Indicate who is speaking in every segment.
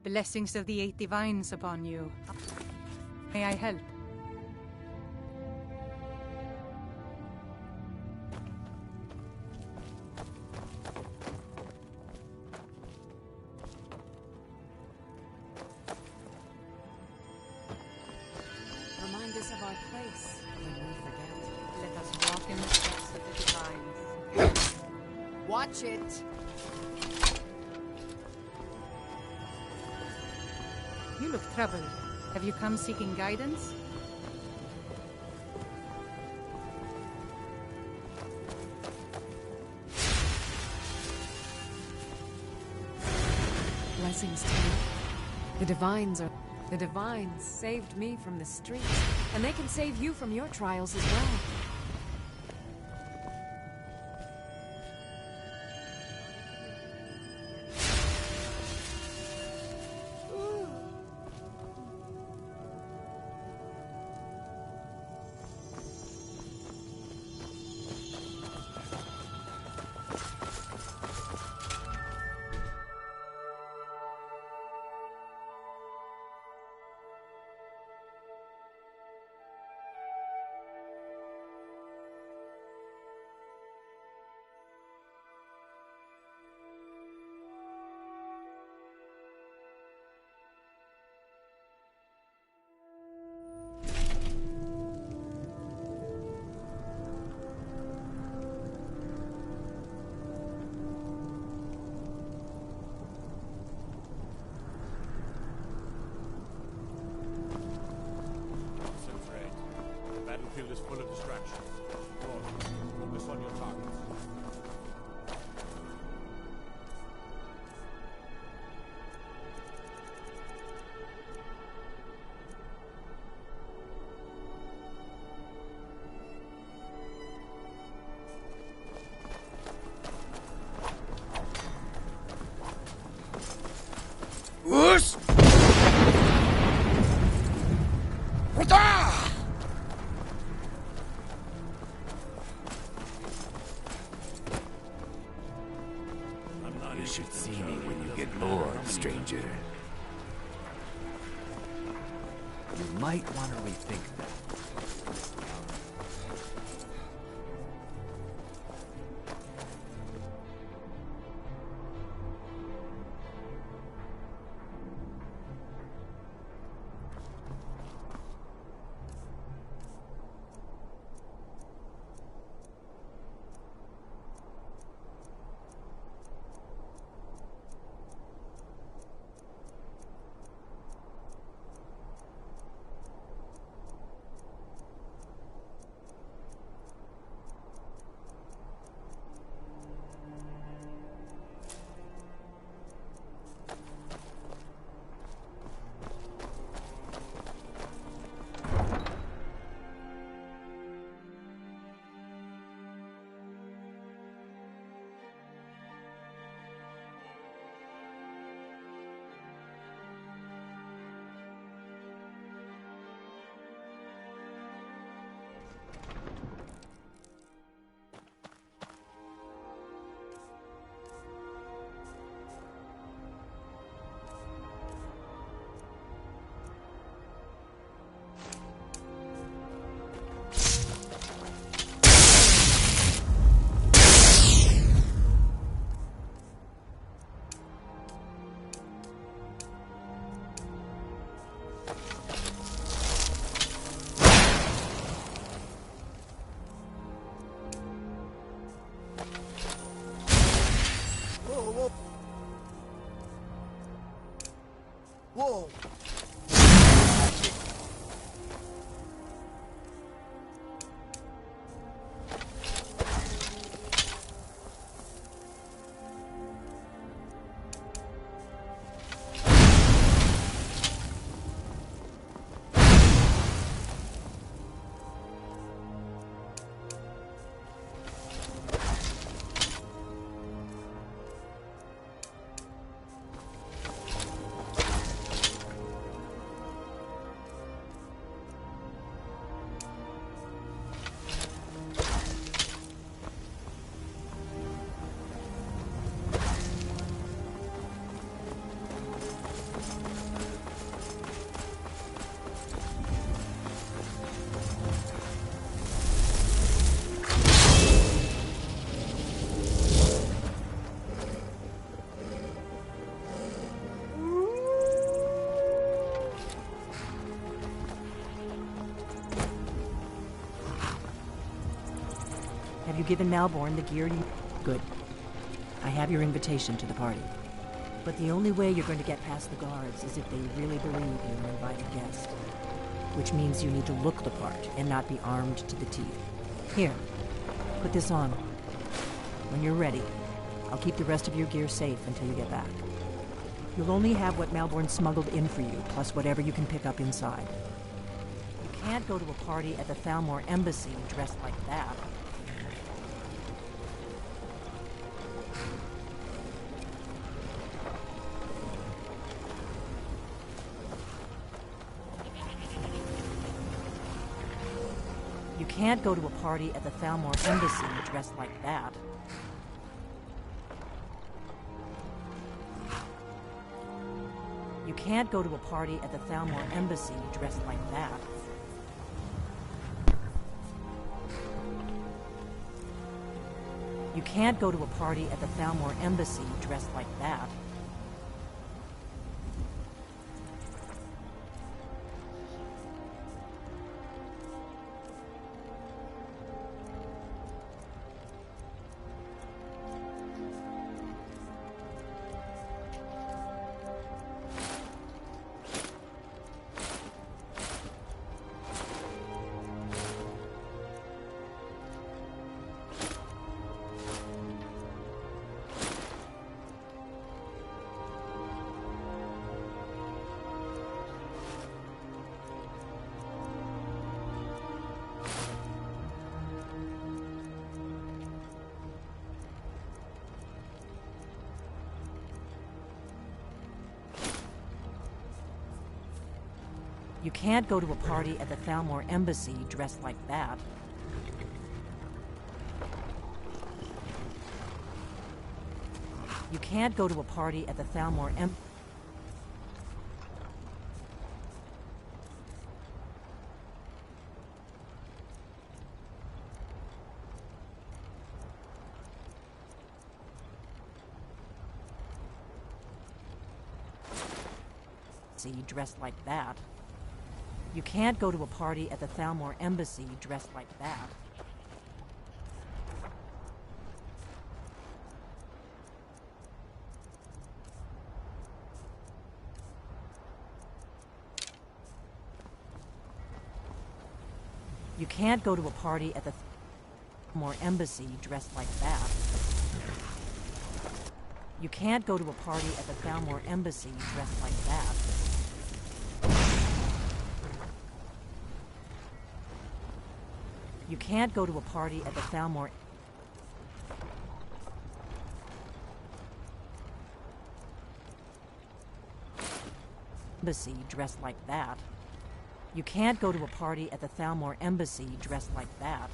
Speaker 1: Blessings of the 8 divines upon you. May I help?
Speaker 2: Remind us of our place when we forget.
Speaker 1: Let us walk in the steps of the divines.
Speaker 2: Watch it!
Speaker 1: You look troubled. Have you come seeking guidance?
Speaker 2: Blessings to you. The divines saved me from the streets, and they can save you from your trials as well.
Speaker 3: The battlefield is full of distractions. Focus on your targets.
Speaker 4: Whoosh! You should see me when you get bored, stranger. You might want to rethink that.
Speaker 5: Whoa! given Malborn the gear you... Good. I have your invitation to the party. But the only way you're going to get past the guards is if they really believe you're an invited guest. Which means you need to look the part and not be armed to the teeth. Here, put this on. When you're ready, I'll keep the rest of your gear safe until you get back. You'll only have what Malborn smuggled in for you, plus whatever you can pick up inside. You can't go to a party at the Thalmor Embassy dressed like that. You can't go to a party at the Thalmor Embassy dressed like that. You can't go to a party at the Thalmor Embassy dressed like that. You can't go to a party at the Thalmor Embassy dressed like that. You can't go to a party at the Thalmor Embassy dressed like that. You can't go to a party at the Thalmor Embassy dressed like that. You can't go to a party at the Thalmor Embassy dressed like that. You can't go to a party at the Thalmor Embassy dressed like that. You can't go to a party at the Thalmor Embassy dressed like that. You can't go to a party at the Thalmor Embassy dressed like that. You can't go to a party at the Thalmor Embassy dressed like that.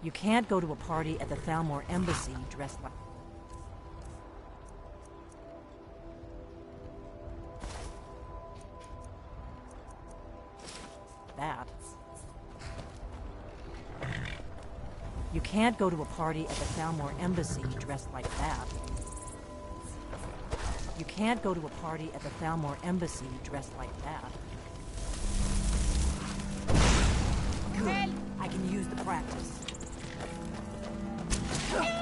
Speaker 5: You can't go to a party at the Thalmor Embassy dressed like that. You can't go to a party at the Thalmor Embassy dressed like that. You can't go to a party at the Thalmor Embassy dressed like that. Good. I can use the practice.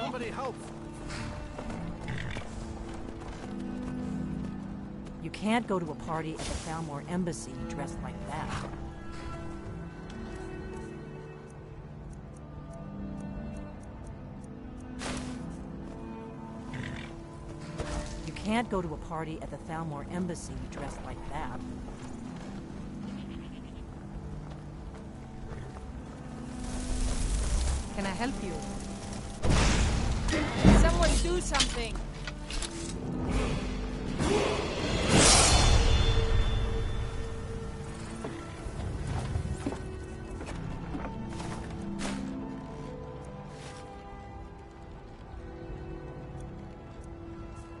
Speaker 3: Somebody help!
Speaker 5: You can't go to a party at the Thalmor Embassy dressed like that. You can't go to a party at the Thalmor Embassy dressed like that.
Speaker 1: Can I help you?
Speaker 6: Someone do something!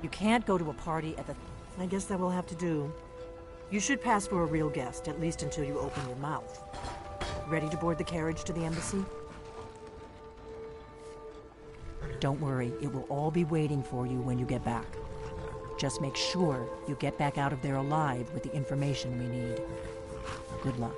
Speaker 5: You can't go to a party at the... I guess that will have to do. You should pass for a real guest, at least until you open your mouth. Ready to board the carriage to the embassy? Don't worry, it will all be waiting for you when you get back. Just make sure you get back out of there alive with the information we need. Good luck.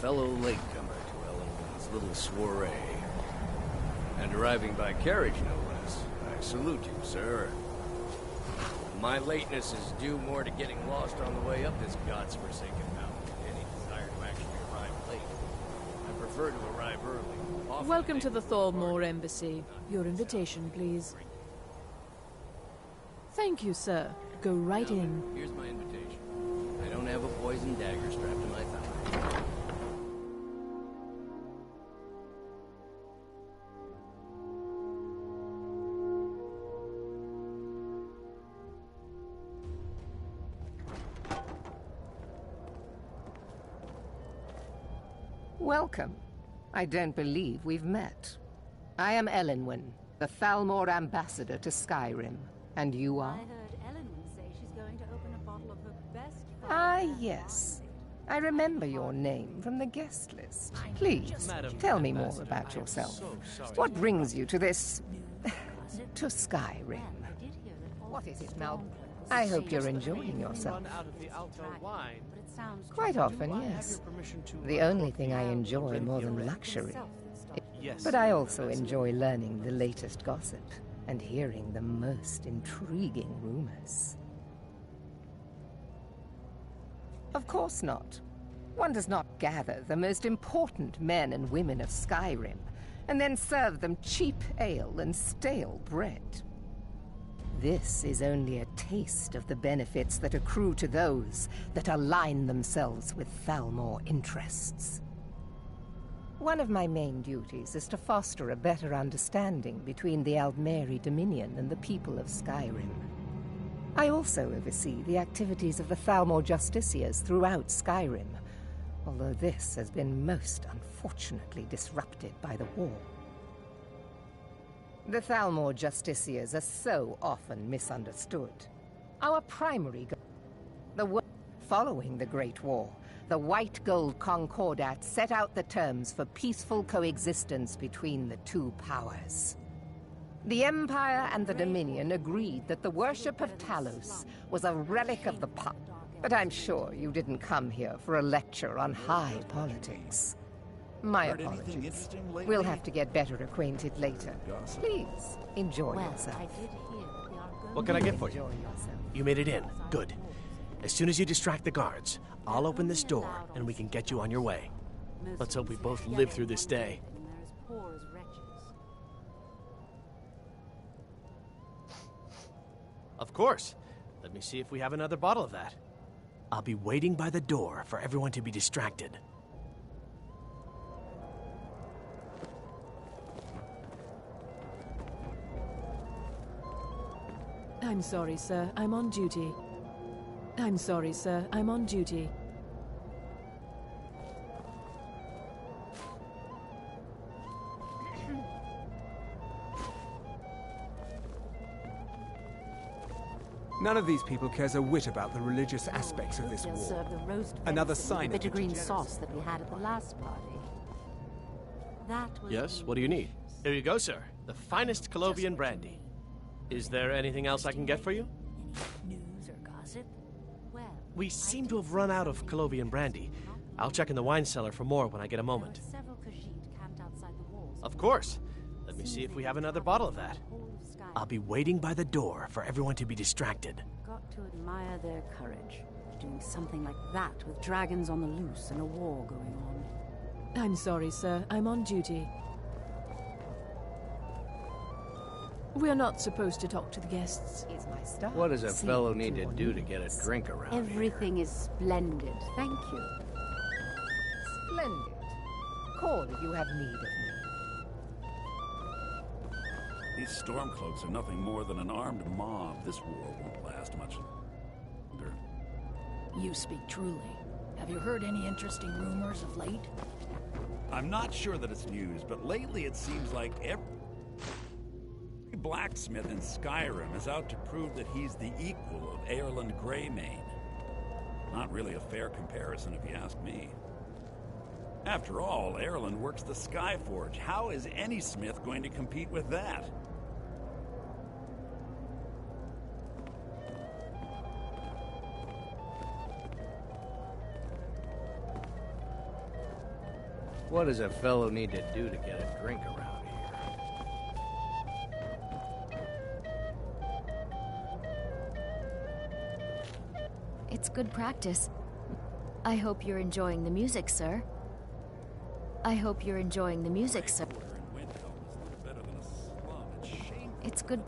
Speaker 6: Fellow latecomer to Ellen's little soiree. And arriving by carriage, no less. I salute you, sir. My lateness is due more to getting lost on the way up this god's-forsaken mountain than any desire to actually arrive late. I prefer to arrive early. Often
Speaker 7: Welcome to the Thalmor Embassy. Your invitation, please. Thank you, sir. Go right in.
Speaker 6: Here's my invitation. I don't have a poison dagger strapped to my thigh.
Speaker 8: Welcome. I don't believe we've met. I am Elenwen, the Thalmor ambassador to Skyrim. And you are?
Speaker 9: I heard Elenwen say she's going to open a bottle of her best.
Speaker 8: Ah, yes. I remember your name from the guest list. Please, tell me more about yourself. What brings you to this... to Skyrim? What is it, Mal? I hope you're enjoying yourself. Quite often, yes. The only thing I enjoy more than luxury. But I also enjoy learning the latest gossip and hearing the most intriguing rumors. Of course not. One does not gather the most important men and women of Skyrim and then serve them cheap ale and stale bread. This is only a taste of the benefits that accrue to those that align themselves with Thalmor interests. One of my main duties is to foster a better understanding between the Aldmeri Dominion and the people of Skyrim. I also oversee the activities of the Thalmor Justiciars throughout Skyrim, although this has been most unfortunately disrupted by the war. The Thalmor Justiciars are so often misunderstood. Our primary goal... Following the Great War, the White Gold Concordat set out the terms for peaceful coexistence between the two powers. The Empire and the Dominion agreed that the worship of Talos was a relic of the past. But I'm sure you didn't come here for a lecture on high politics. My apologies. We'll have to get better acquainted later. Please, enjoy yourself.
Speaker 10: What can I get for you? You made it in. Good. As soon as you distract the guards, I'll open this door and we can get you on your way. Let's hope we both live through this day. Of course. Let me see if we have another bottle of that. I'll be waiting by the door for everyone to be distracted.
Speaker 7: I'm sorry, sir. I'm on duty. I'm sorry, sir. I'm on duty.
Speaker 11: None of these people cares a whit about the religious aspects of this
Speaker 9: They'll
Speaker 11: war.
Speaker 9: serve the roast
Speaker 11: Another
Speaker 9: venison
Speaker 11: sign
Speaker 9: with the
Speaker 11: of
Speaker 9: bittergreen
Speaker 11: degeneracy.
Speaker 9: sauce that we had at the last party. That was
Speaker 10: Yes, what do you need? Here you go, sir. The finest Colovian brandy. Is there anything else I can get for you?
Speaker 9: news or gossip. Well,
Speaker 10: We seem to have run out of Colovian brandy. I'll check in the wine cellar for more when I get a moment.
Speaker 9: several Khajiit camped outside the walls.
Speaker 10: Of course. Let me see if we have another bottle of that. I'll be waiting by the door for everyone to be distracted.
Speaker 9: Got to admire their courage. Doing something like that with dragons on the loose and a war going on.
Speaker 7: I'm sorry, sir. I'm on duty. We're not supposed to talk to the guests.
Speaker 6: What does a fellow need to do to get a drink around here?
Speaker 9: Everything is splendid. Thank you.
Speaker 8: Splendid. Call if you have need of me.
Speaker 12: These Stormcloaks are nothing more than an armed mob. This war won't last much longer.
Speaker 9: You speak truly.
Speaker 13: Have you heard any interesting rumors of late?
Speaker 12: I'm not sure that it's news, but lately it seems like every blacksmith in Skyrim is out to prove that he's the equal of Ireland Greymane. Not really a fair comparison if you ask me. After all, Ireland works the Skyforge. How is any smith going to compete with that?
Speaker 6: What does a fellow need to do to get a drink around here?
Speaker 14: It's good practice. I hope you're enjoying the music, sir. I hope you're enjoying the music, sir. It's good.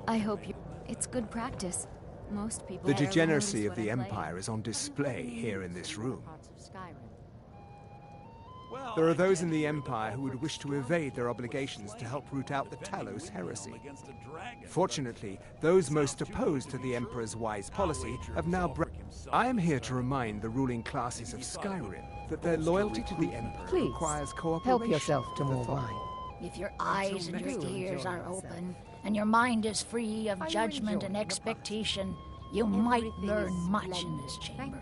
Speaker 14: I hope you. It's good practice. Most people.
Speaker 11: The degeneracy of the Empire is on display here in this room. There are those in the Empire who would wish to evade their obligations to help root out the Talos heresy. Fortunately, those most opposed to the Emperor's wise policy have now I am here to remind the ruling classes of Skyrim that their loyalty to the Emperor
Speaker 8: Please,
Speaker 11: requires cooperation.
Speaker 8: help yourself to more wine.
Speaker 13: If your eyes and your ears are open, and your mind is free of judgment and expectation, you might learn much in this chamber.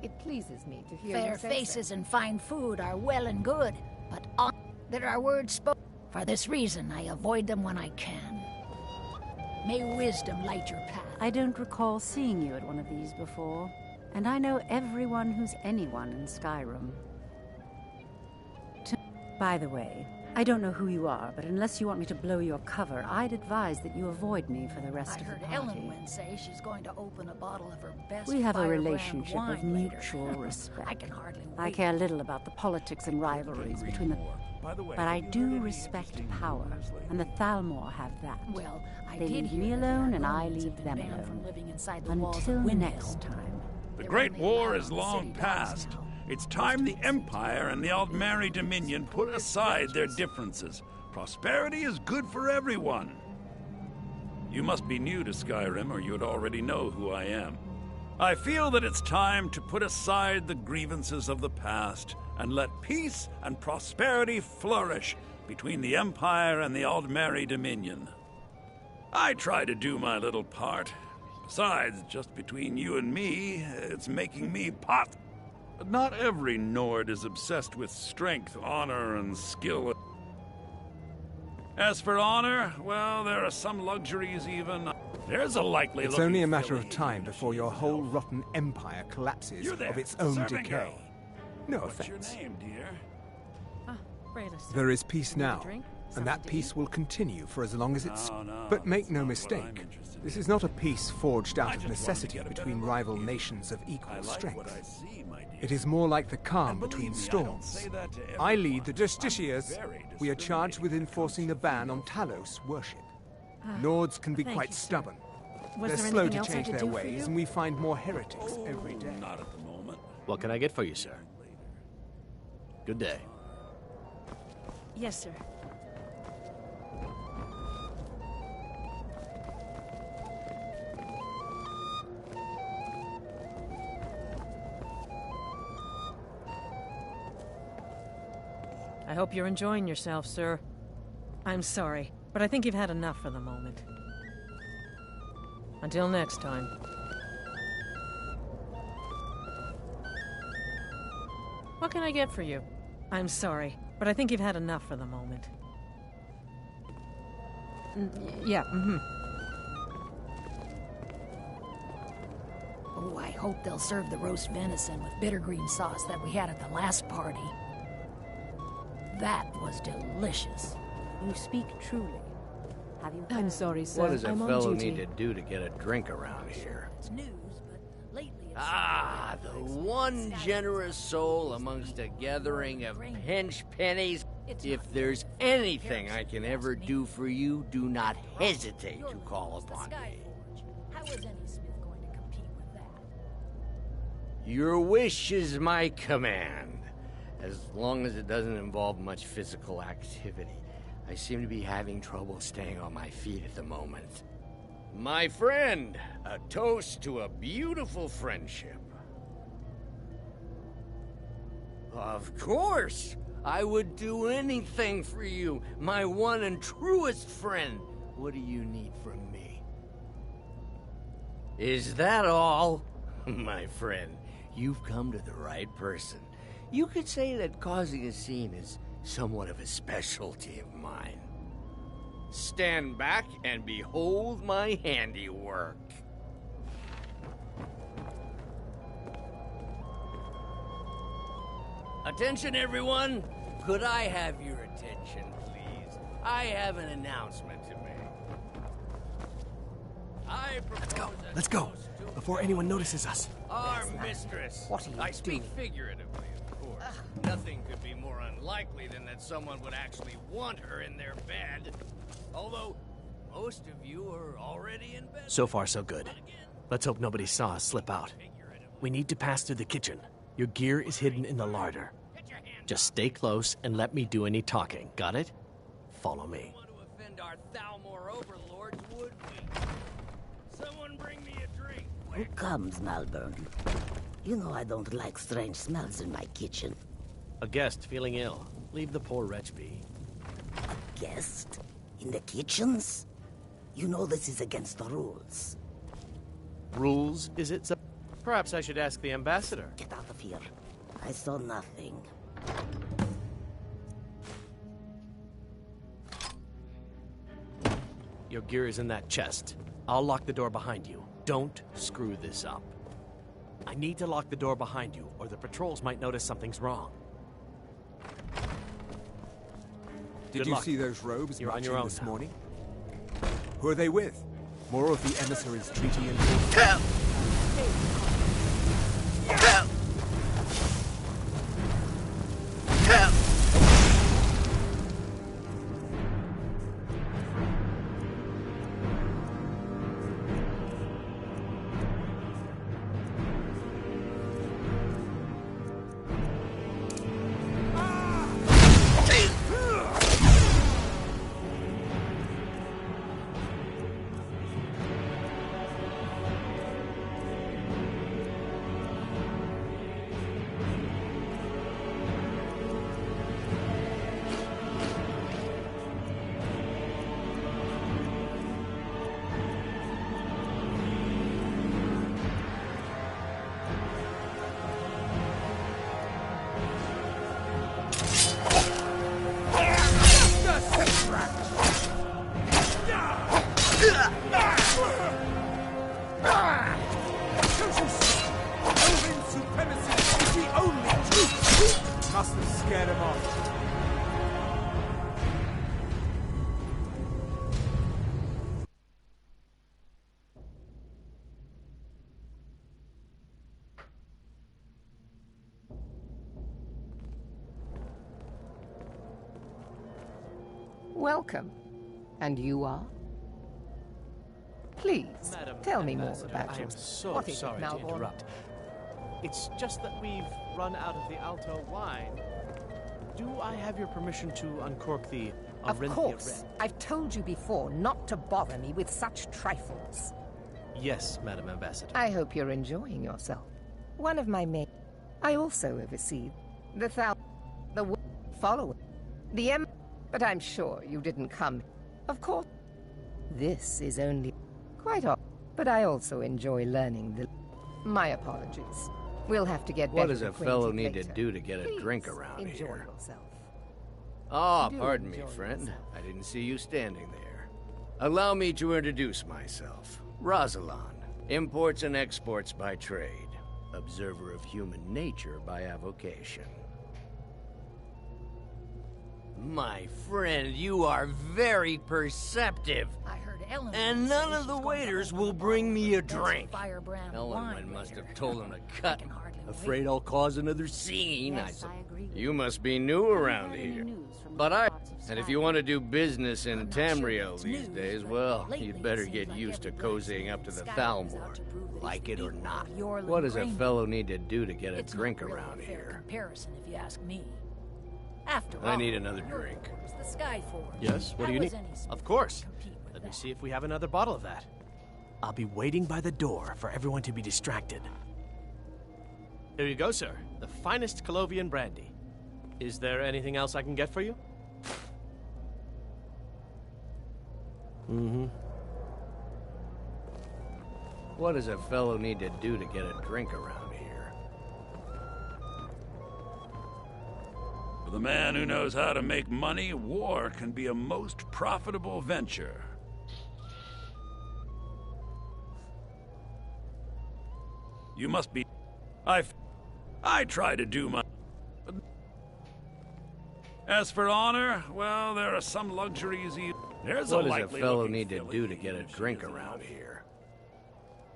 Speaker 8: It pleases me to hear
Speaker 13: Fair
Speaker 8: you say
Speaker 13: faces and fine food are well and good, but there are words spoken. For this reason, I avoid them when I can. May wisdom light your path.
Speaker 9: I don't recall seeing you at one of these before, and I know everyone who's anyone in Skyrim. By the way, I don't know who you are, but unless you want me to blow your cover, I'd advise that you avoid me for the rest of the party.
Speaker 13: I heard Ellen say she's going to open a bottle of her best
Speaker 9: We have a
Speaker 13: firebrand
Speaker 9: relationship of
Speaker 13: wine later.
Speaker 9: mutual respect.
Speaker 13: I can hardly
Speaker 9: I
Speaker 13: wait.
Speaker 9: care little about the politics and rivalries between the... But I do respect power, and the Thalmor have that.
Speaker 13: Well, I
Speaker 9: They
Speaker 13: did
Speaker 9: leave
Speaker 13: hear
Speaker 9: me
Speaker 13: that
Speaker 9: alone,
Speaker 13: our
Speaker 9: and I
Speaker 13: Romans
Speaker 9: leave
Speaker 13: have
Speaker 9: them
Speaker 13: been banned from
Speaker 9: alone.
Speaker 13: living inside the walls of
Speaker 9: Until
Speaker 13: Windhelm.
Speaker 9: next time.
Speaker 12: The Great War is long past. It's time the Empire and the Aldmeri Dominion put aside their differences. Prosperity is good for everyone. You must be new to Skyrim, or you'd already know who I am. I feel that it's time to put aside the grievances of the past and let peace and prosperity flourish between the Empire and the Aldmeri Dominion. I try to do my little part. Besides, just between you and me, it's making me pot. But not every Nord is obsessed with strength, honor, and skill. As for honor, well, there are some luxuries even. There's a likely
Speaker 11: It's only a matter of time before your whole rotten empire collapses of its own decay. No offense.
Speaker 12: Your name, dear?
Speaker 11: There is peace now, and that peace will continue for as long as it's... But make no mistake, this is not a peace forged out of necessity between rival nations of equal strength. It is more like the calm between storms. I lead the Justiciars. We are charged with enforcing the ban on Talos worship. Nords can be quite stubborn. They're slow to change their ways, and we find more heretics every day.
Speaker 12: Not at the moment.
Speaker 10: What can I get for you, sir? Good day.
Speaker 7: Yes, sir. I hope you're enjoying yourself, sir. I'm sorry, but I think you've had enough for the moment. Until next time. What can I get for you? I'm sorry, but I think you've had enough for the moment. Yeah,
Speaker 13: Oh, I hope they'll serve the roast venison with bittergreen sauce that we had at the last party. That was delicious.
Speaker 9: You speak truly. Have you...
Speaker 7: I'm sorry, sir.
Speaker 6: What does a
Speaker 7: I'm
Speaker 6: fellow
Speaker 7: on duty.
Speaker 6: need to do to get a drink around here?
Speaker 13: It's news, but lately it's...
Speaker 6: Ah, the one generous soul amongst a gathering of pinch pennies. If there's anything I can ever do for you, do not hesitate to call upon me.
Speaker 13: How is any smith going to compete with that?
Speaker 6: Your wish is my command. As long as it doesn't involve much physical activity. I seem to be having trouble staying on my feet at the moment. My friend, a toast to a beautiful friendship. Of course! I would do anything for you, my one and truest friend. What do you need from me? Is that all? My friend, you've come to the right person. You could say that causing a scene is somewhat of a specialty of mine. Stand back and behold my handiwork. Attention, everyone! Could I have your attention, please? I have an announcement to make.
Speaker 10: Let's go, before anyone notices us.
Speaker 6: Our mistress.
Speaker 8: What are you
Speaker 6: I speak
Speaker 8: doing?
Speaker 6: figuratively, of course. Nothing could be more unlikely than that someone would actually want her in their bed. Although, most of you are already in bed.
Speaker 10: So far, so good. Let's hope nobody saw us slip out. We need to pass through the kitchen. Your gear is hidden in the larder. Just stay close and let me do any talking. Got it? Follow me.
Speaker 6: Want to offend our Thalmor overlords, would we? Someone bring me a drink.
Speaker 15: Who comes, Malvern? You know I don't like strange smells in my kitchen.
Speaker 10: A guest feeling ill. Leave the poor wretch be.
Speaker 15: Guest? In the kitchens? You know this is against the rules.
Speaker 10: Rules, is it? Perhaps I should ask the ambassador.
Speaker 15: Get out of here. I saw nothing.
Speaker 10: Your gear is in that chest. I'll lock the door behind you. Don't screw this up. I need to lock the door behind you, or the patrols might notice something's wrong.
Speaker 11: Did you see those robes
Speaker 10: You're on
Speaker 11: marching
Speaker 10: your own
Speaker 11: this
Speaker 10: now.
Speaker 11: morning? Who are they with? More of the emissaries' treaty enforcement? Must have scared him off.
Speaker 8: Welcome. And you are? Please,
Speaker 10: Madam
Speaker 8: tell me more
Speaker 10: Ambassador,
Speaker 8: about
Speaker 10: I am
Speaker 8: yourself.
Speaker 10: so
Speaker 8: What is it,
Speaker 10: sorry to
Speaker 8: Malborn?
Speaker 10: interrupt. It's just that we've run out of the Alto wine. Do I have your permission to uncork the
Speaker 8: Of
Speaker 10: Arinthia
Speaker 8: course.
Speaker 10: Red?
Speaker 8: I've told you before not to bother me with such trifles.
Speaker 10: Yes, Madam Ambassador.
Speaker 8: I hope you're enjoying yourself. One of my men. I also oversee the follower, the but I'm sure you didn't come. Of course, this is only quite odd, but I also enjoy learning the. My apologies. We'll have to get better.
Speaker 6: What does a fellow
Speaker 8: acquainted
Speaker 6: need to
Speaker 8: later.
Speaker 6: do to get a
Speaker 8: Please
Speaker 6: drink around
Speaker 8: enjoy
Speaker 6: here?
Speaker 8: yourself.
Speaker 6: Ah,
Speaker 8: Do
Speaker 6: pardon me,
Speaker 8: enjoy
Speaker 6: friend.
Speaker 8: yourself.
Speaker 6: I didn't see you standing there. Allow me to introduce myself. Rosalind, imports and exports by trade. Observer of human nature by avocation. My friend, you are very perceptive.
Speaker 13: I heard Ellen.
Speaker 6: And none of the waiters will bring me a drink.
Speaker 13: Firebrand
Speaker 6: Ellen
Speaker 13: wine
Speaker 6: must
Speaker 13: later.
Speaker 6: have told him to cut.
Speaker 13: hardly
Speaker 6: Afraid I'll cause another scene.
Speaker 9: Yes, I agree with
Speaker 6: You must be new around
Speaker 9: heard any
Speaker 6: here.
Speaker 9: news from
Speaker 6: But
Speaker 9: the
Speaker 6: I.
Speaker 9: parts of
Speaker 6: And if
Speaker 9: Skyrim?
Speaker 6: you want to do business in
Speaker 13: I'm not sure
Speaker 6: Tamriel
Speaker 13: it's
Speaker 6: these
Speaker 13: news,
Speaker 6: days,
Speaker 13: but
Speaker 6: well,
Speaker 13: lately
Speaker 6: you'd
Speaker 13: it
Speaker 6: better
Speaker 13: seems
Speaker 6: get
Speaker 13: like
Speaker 6: used to
Speaker 13: every blacksmith
Speaker 6: cozying up to
Speaker 13: in
Speaker 6: the
Speaker 13: Skyrim is
Speaker 6: Thalmor.
Speaker 13: out to prove that he's
Speaker 6: Like
Speaker 13: the
Speaker 6: it or
Speaker 13: equal
Speaker 6: not.
Speaker 13: of Yorlin
Speaker 6: What does a
Speaker 13: Granger.
Speaker 6: fellow need to do to get a
Speaker 13: It's
Speaker 6: drink
Speaker 13: not really
Speaker 6: around
Speaker 13: a fair
Speaker 6: here?
Speaker 13: comparison, if you ask me. After
Speaker 6: I
Speaker 13: all,
Speaker 6: need another
Speaker 13: your
Speaker 6: drink.
Speaker 13: was the Skyforge.
Speaker 10: Yes, what do you
Speaker 13: How
Speaker 10: need?
Speaker 13: was any smith
Speaker 10: Of course.
Speaker 13: to compete with
Speaker 10: Let me
Speaker 13: that?
Speaker 10: see if we have another bottle of that. I'll be waiting by the door for everyone to be distracted. Here you go, sir. The finest Colovian brandy. Is there anything else I can get for you? Mm-hmm.
Speaker 6: What does a fellow need to do to get a drink around here?
Speaker 12: For the man who knows how to make money, war can be a most profitable venture. You must be... I try to do my... As for honor, well, there are some luxuries you... There's
Speaker 6: What
Speaker 12: a
Speaker 6: does a
Speaker 12: likely
Speaker 6: fellow
Speaker 12: looking
Speaker 6: need to
Speaker 12: filly
Speaker 6: do to
Speaker 12: who
Speaker 6: get a
Speaker 12: thinks she
Speaker 6: drink
Speaker 12: is
Speaker 6: around
Speaker 12: enough.
Speaker 6: here?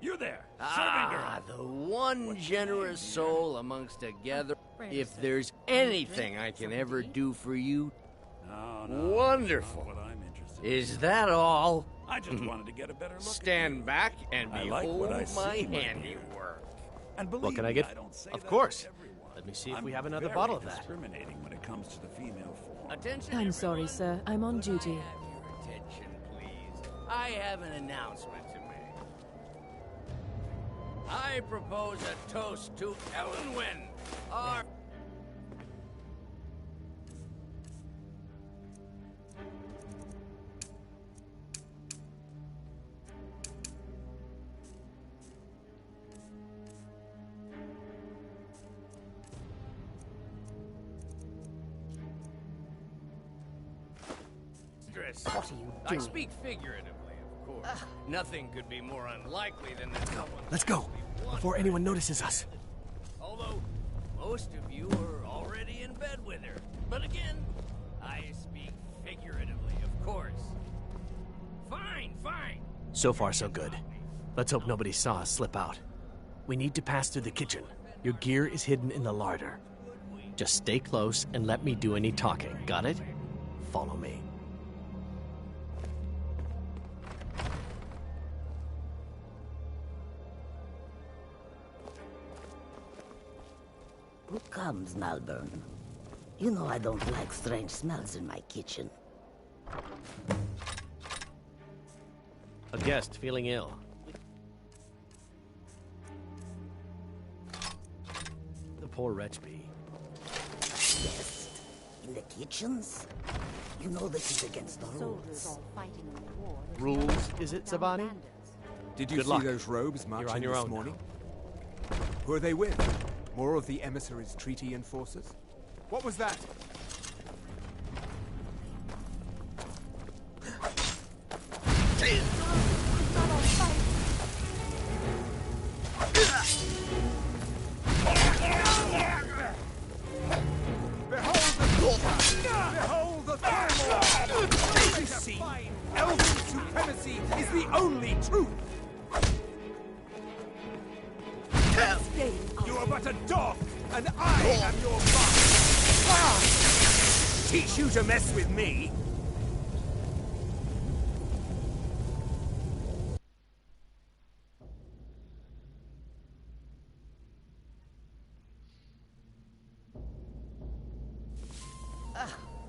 Speaker 12: You there,
Speaker 6: Ah,
Speaker 12: serving
Speaker 6: the one generous soul amongst together. If there's anything I can ever do for you, wonderful.
Speaker 12: What I'm interested
Speaker 6: Is that all?
Speaker 12: I just wanted to get a better look.
Speaker 6: Stand back and
Speaker 12: I
Speaker 6: behold
Speaker 12: like what I
Speaker 6: my
Speaker 12: see, my
Speaker 6: handiwork.
Speaker 12: And believe
Speaker 10: What can I
Speaker 12: me,
Speaker 10: get?
Speaker 12: I don't say
Speaker 10: Of
Speaker 12: that
Speaker 10: course.
Speaker 12: to everyone.
Speaker 10: Let me see if
Speaker 12: I'm
Speaker 10: we have another
Speaker 12: very
Speaker 10: bottle of that.
Speaker 12: discriminating when it comes to the female form.
Speaker 6: Attention,
Speaker 2: I'm sorry, sir. I'm on duty.
Speaker 6: attention, please. I have an announcement to make. I propose a toast to Ellenwyn, our...
Speaker 8: What are you
Speaker 6: I
Speaker 8: doing?
Speaker 6: speak figuratively, of course. Nothing could be more unlikely than that someone...
Speaker 10: Let's go, before anyone notices us.
Speaker 6: Although, most of you are already in bed with her. But again, I speak figuratively, of course. Fine, fine.
Speaker 10: So far, so good. Let's hope nobody saw us slip out. We need to pass through the kitchen. Your gear is hidden in the larder. Just stay close and let me do any talking. Got it? Follow me.
Speaker 15: Who comes, Malvern? You know I don't like strange smells in my kitchen.
Speaker 10: A guest feeling ill. The poor wretch be.
Speaker 15: Yes, in the kitchens? You know this is against the rules.
Speaker 10: Rules, is it, Zabani?
Speaker 11: Did you
Speaker 10: Good
Speaker 11: see
Speaker 10: luck.
Speaker 11: those robes
Speaker 10: You're on
Speaker 11: marching
Speaker 10: your
Speaker 11: this
Speaker 10: own now.
Speaker 11: morning? Who are they with? More of the emissaries' treaty enforcers? What was that? Behold the turmoil! You see, elven supremacy is the only truth! You are but a dog, and I am your master! Ah! Teach you to mess with me?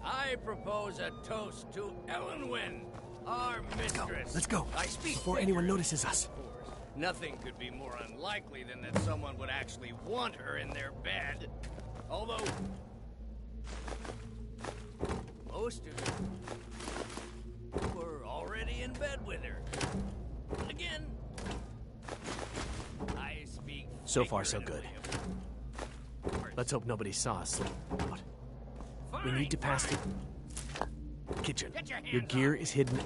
Speaker 6: I propose a toast to Ellenwyn, our mistress.
Speaker 10: Let's go,
Speaker 6: I speak
Speaker 10: before anyone notices us.
Speaker 6: of course. Nothing could be more unlikely than that someone would actually want her in their bed. Although, most of you were already in bed with her. But again, I speak
Speaker 10: So far, so good.
Speaker 6: figuratively, of
Speaker 10: Let's hope nobody saw us slip out. We
Speaker 6: Fine,
Speaker 10: need to pass
Speaker 6: fine.
Speaker 10: the kitchen.
Speaker 6: Get your
Speaker 10: Your
Speaker 6: hands
Speaker 10: gear
Speaker 6: off
Speaker 10: is hidden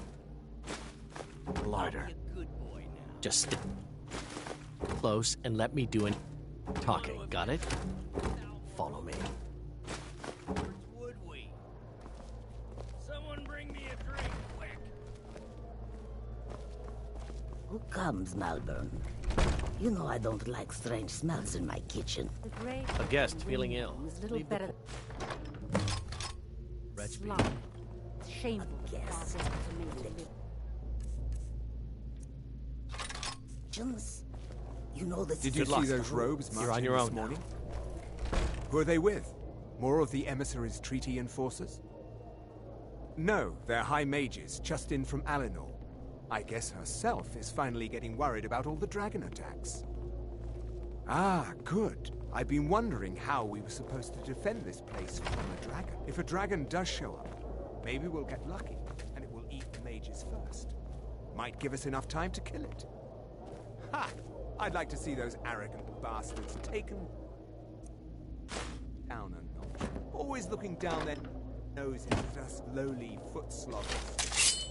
Speaker 10: in the larder.
Speaker 6: Be a good boy now.
Speaker 10: Just stay close and let me do any talking. Got it? Follow me.
Speaker 6: Would we? Someone bring me a drink, quick.
Speaker 15: Who comes, Malvern? You know I don't like strange smells in my kitchen.
Speaker 9: The grave
Speaker 10: A guest feeling ill.
Speaker 9: is little
Speaker 10: Leave the
Speaker 9: better
Speaker 10: Wretch be.
Speaker 9: slum. It's shameful.
Speaker 15: Yes.
Speaker 9: for barbarians to make a living.
Speaker 15: Kitchens? You know this
Speaker 11: Did
Speaker 15: is
Speaker 11: you
Speaker 10: Good
Speaker 11: see
Speaker 10: luck.
Speaker 11: those robes
Speaker 10: You're on
Speaker 11: marching
Speaker 10: your
Speaker 11: this
Speaker 10: own now.
Speaker 11: morning? Who are they with? More of the emissaries' treaty enforcers? No, they're high mages, just in from Alinor. I guess herself is finally getting worried about all the dragon attacks. Ah, good. I've been wondering how we were supposed to defend this place from a dragon. If a dragon does show up, maybe we'll get lucky, and it will eat the mages first. Might give us enough time to kill it. Ha! I'd like to see those arrogant bastards taken down a notch. Always looking down their noses at us lowly foot sloggers.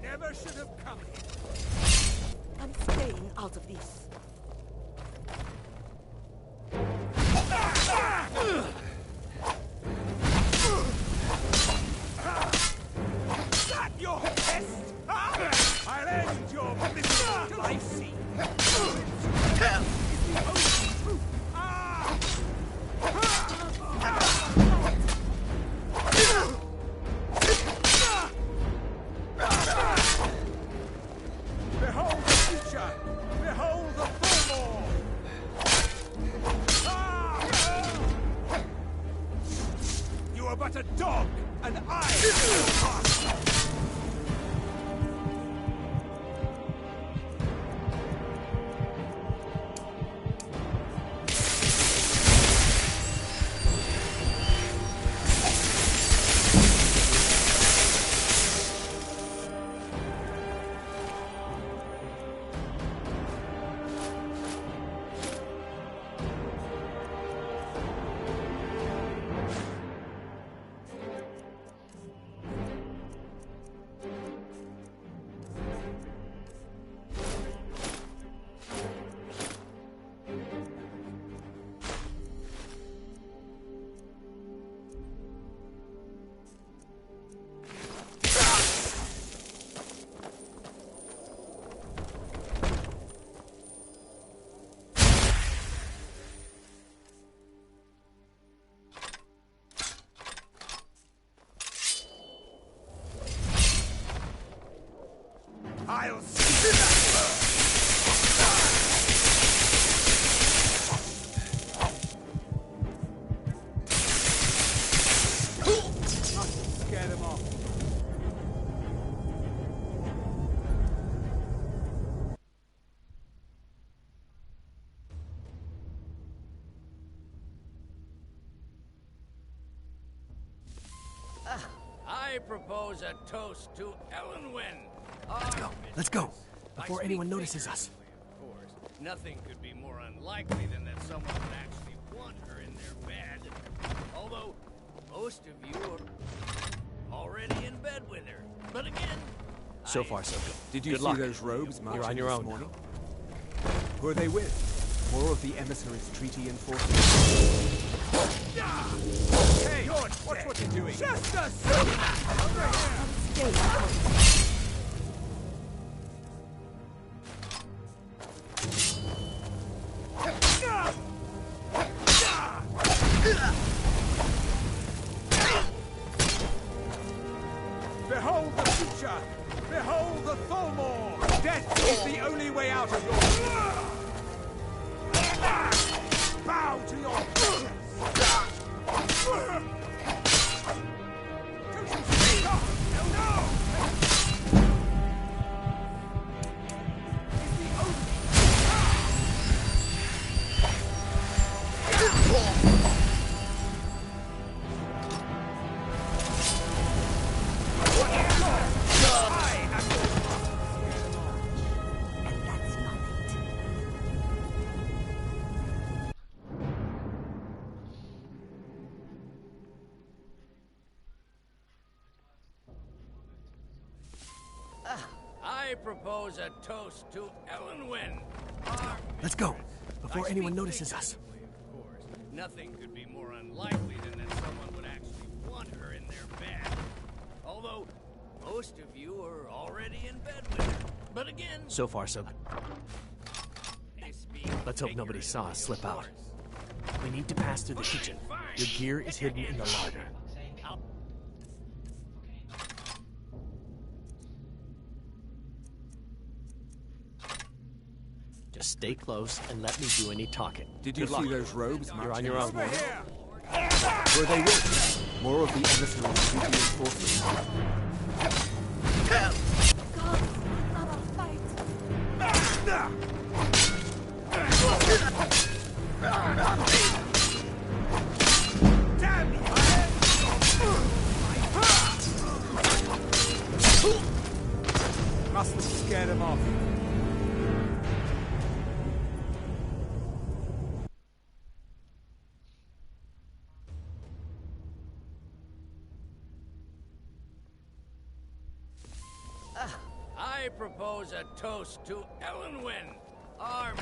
Speaker 11: Never should have come here.
Speaker 15: I'm staying out of this.
Speaker 11: That your test? I'll end your miserable life scene. Behold the future! Behold the Fillmore! You are but a dog, and I am your master! I'll see that! Scare them off.
Speaker 6: I propose a toast to Ellenwyn.
Speaker 10: Let's go. Before anyone notices us.
Speaker 6: Of course. Nothing could be more unlikely than that someone would actually want her in their bed. Although, most of you are already in bed with her. But again...
Speaker 10: So far, so good.
Speaker 11: Did you
Speaker 10: Good
Speaker 11: see
Speaker 10: luck.
Speaker 11: those robes marching
Speaker 10: You're on your
Speaker 11: this
Speaker 10: own
Speaker 11: morning?
Speaker 10: now.
Speaker 11: Who are they with? More of the emissaries' treaty enforcement? Hey, watch what you're doing! Just a second! Over here! Behold the future! Behold the Fillmore! Death is the only way out of your... Bow to your creatures! Don't you speak up! No! It's the only...
Speaker 6: I propose a toast to Ellenwyn.
Speaker 10: Let's go. Before anyone notices us.
Speaker 6: Of course. Nothing could be more unlikely than that someone would actually want her in their bed. Although, most of you are already in bed with her. But again...
Speaker 10: So far, so good. Let's hope nobody saw us slip out. We need to pass through the kitchen. Your gear is hidden in the larder. Just stay close and let me do any talking.
Speaker 11: Did you
Speaker 10: Good luck.
Speaker 11: see those robes marching?
Speaker 10: You're on your own.
Speaker 11: Over here! Who are they with? More of the emissaries' treaty enforcement.
Speaker 15: God, not a fight.
Speaker 11: Damn you! Must have scared him off.
Speaker 6: I propose a toast to Ellenwyn. Armed.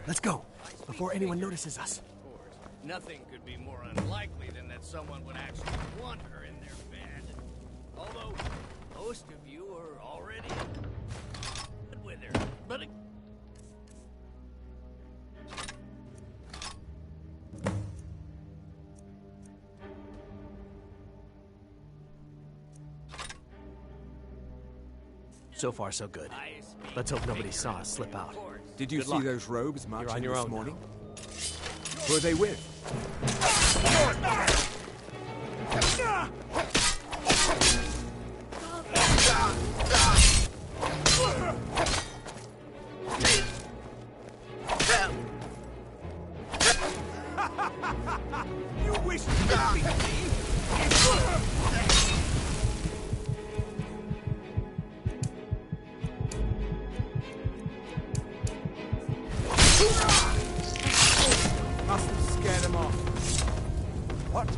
Speaker 10: Let's go. Before anyone notices us.
Speaker 6: Of course, nothing could be more unlikely than that someone would actually want her in their bed. Although, most of you are already with her. But
Speaker 10: So far, so good. Let's hope nobody saw us slip out.
Speaker 11: Did you
Speaker 10: Good
Speaker 11: see
Speaker 10: luck.
Speaker 11: those robes marching
Speaker 10: on your
Speaker 11: this
Speaker 10: own
Speaker 11: morning? Who are they with? You wish to defeat me? Must have scared him off. What?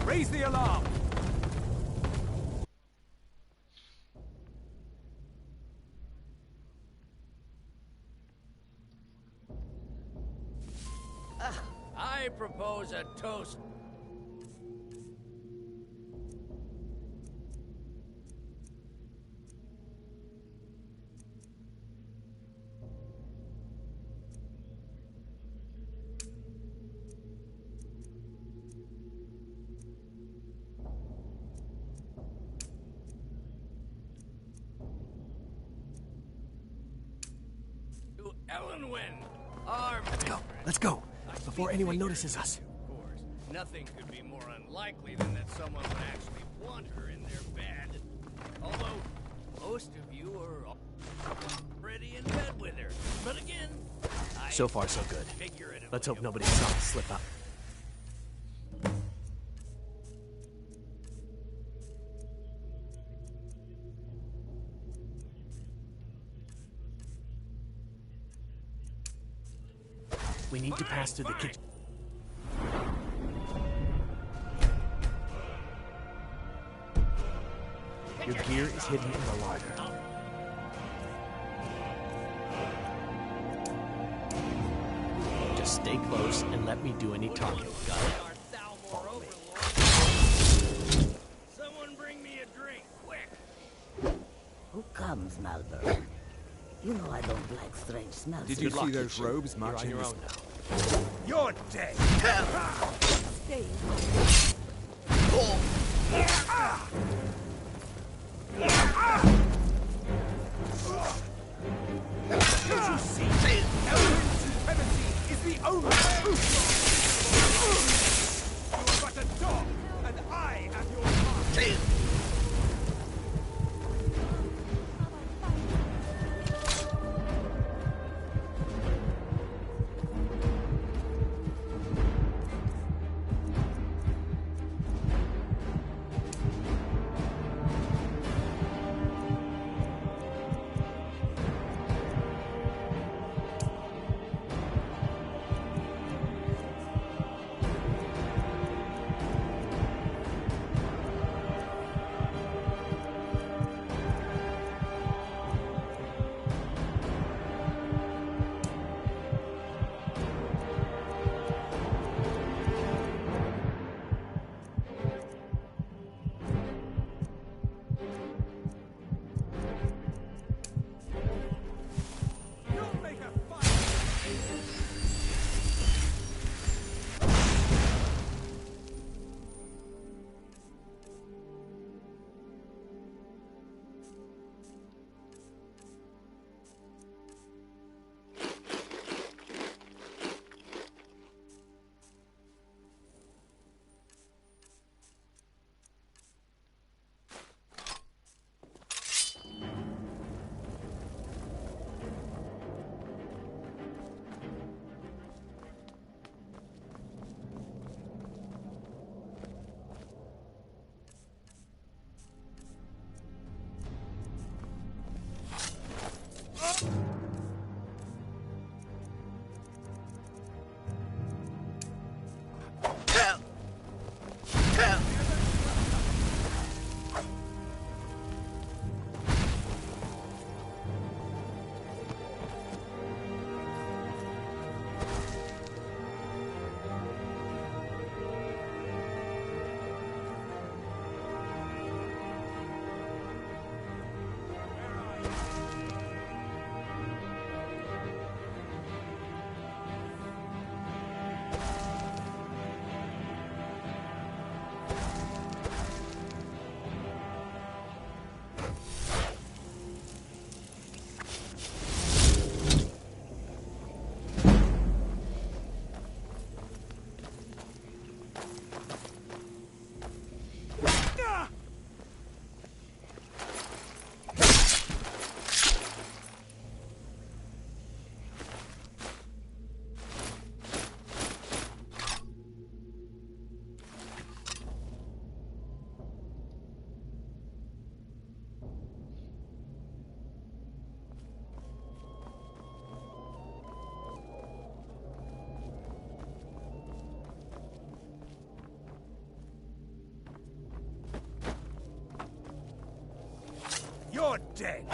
Speaker 11: Raise the alarm!
Speaker 6: I propose a toast. To Ellenwyn, armed.
Speaker 10: Let's go. Before anyone notices us.
Speaker 6: Of course, nothing could be more unlikely than that someone would actually want her in their bed. Although, most of you are already in bed with her. But again,
Speaker 10: So far, so good.
Speaker 6: figure it out.
Speaker 10: Let's hope nobody saw us slip out. We need to pass through the kitchen. Your gear is hidden in the larder. Just stay close and let me do any talking. Got it? Follow me.
Speaker 6: Someone bring me a drink, quick.
Speaker 15: Who comes, Malberg? You know I don't like strange smells.
Speaker 11: Did you see those robes marching
Speaker 10: You're on
Speaker 11: this...
Speaker 10: your own now.
Speaker 11: You're dead!
Speaker 15: Stay.
Speaker 11: Don't you see? Elwyn's supremacy is the only truth! You are but a dog, and I am your master!
Speaker 12: You're dead!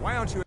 Speaker 11: Why aren't you...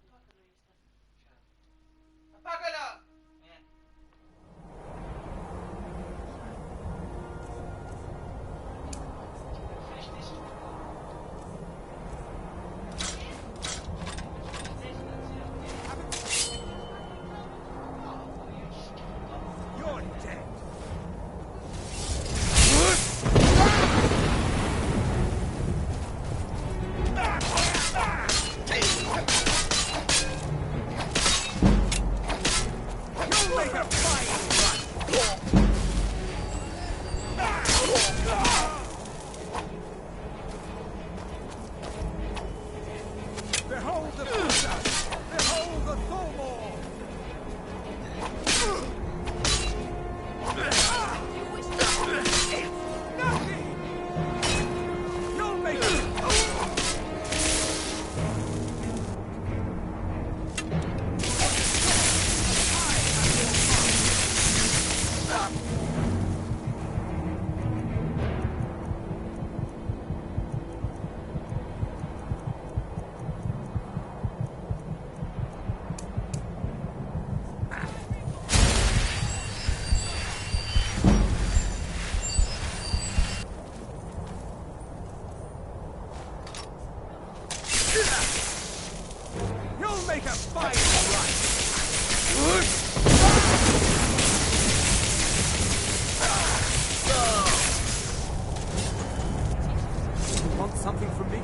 Speaker 11: Something from me?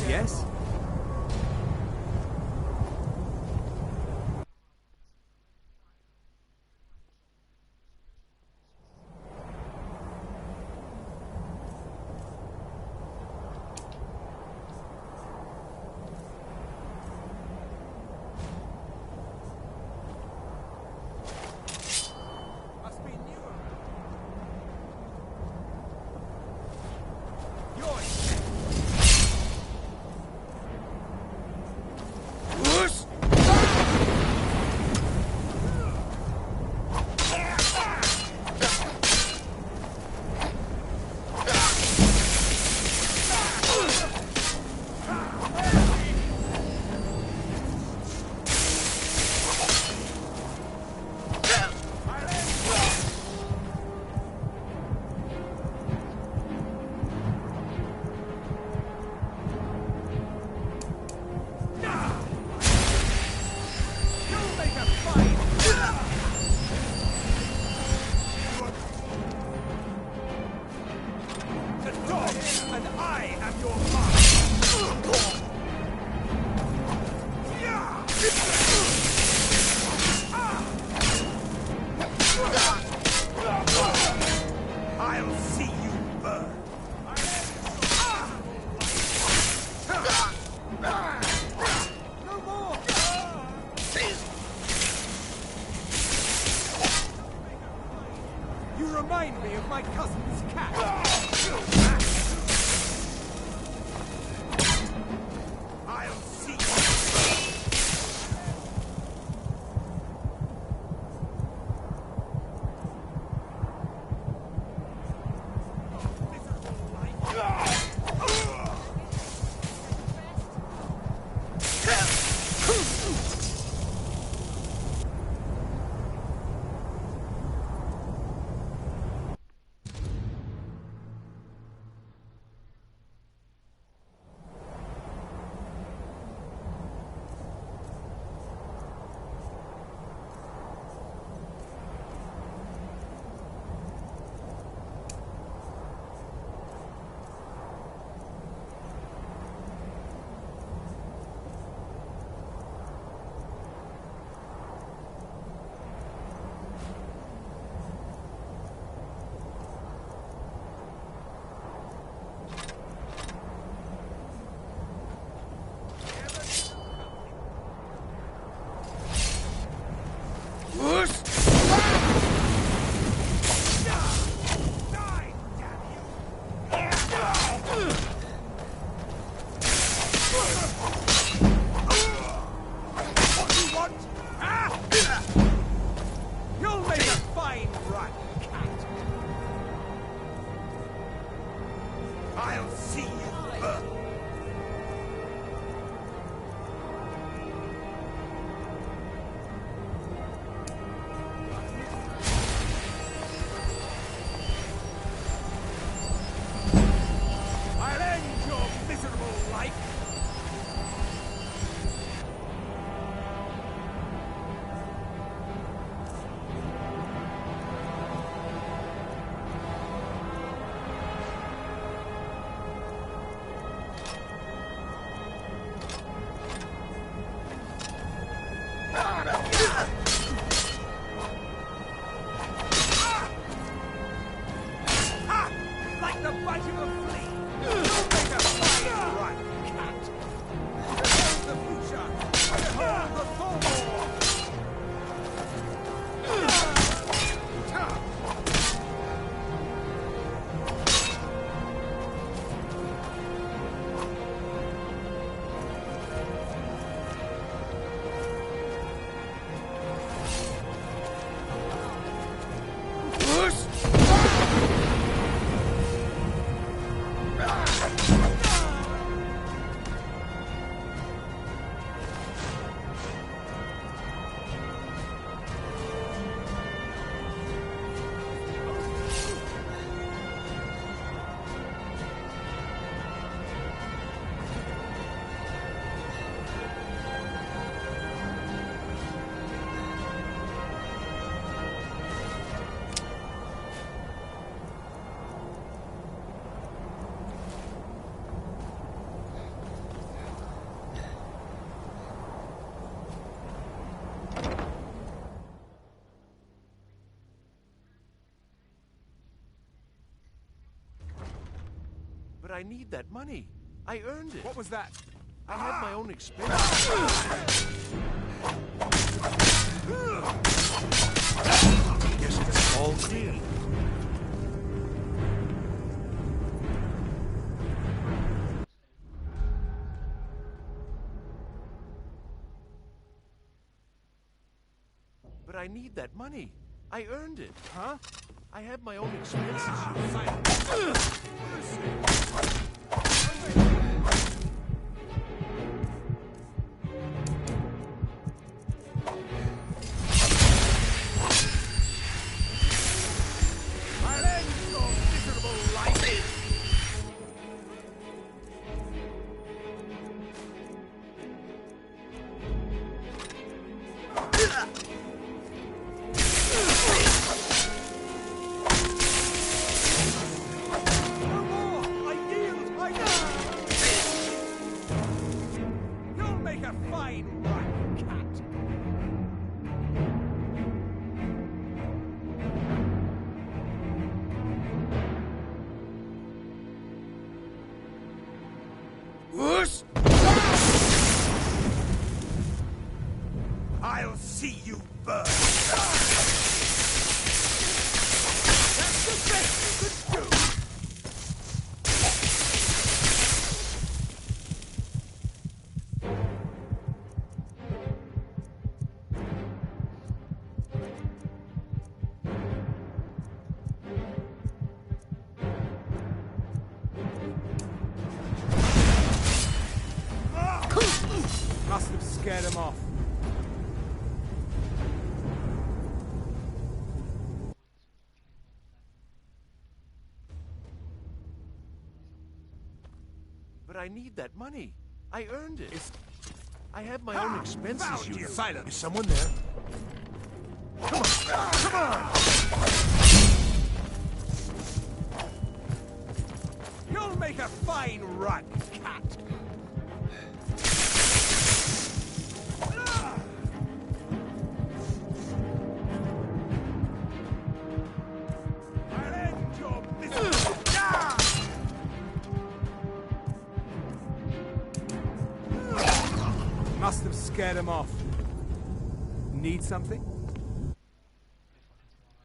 Speaker 11: Yes? cousin's cat! I'll see you! You'll make a fine run, cat. I'll see you. I'll end your miserable life. Like the bite of a flea. You'll make a fine run, cat. Behold the future. Behold the Thor.
Speaker 16: But I need that money. I earned it.
Speaker 11: What was that?
Speaker 16: I had my own expenses. Guess it's all clear. But I need that money. I earned it.
Speaker 11: Huh?
Speaker 16: I had my own expenses.
Speaker 11: I'll end your miserable life. No more! I yield! I You'll make a fine run, cat.
Speaker 6: Whoosh!
Speaker 11: I'll see you scared him off.
Speaker 16: But I need that money. I earned it. I have my own expenses, you.
Speaker 11: Silence.
Speaker 16: Is someone there? Come on! Come on!
Speaker 11: You'll make a fine run, cat. I'll end your misery. Must have scared him off. Need something?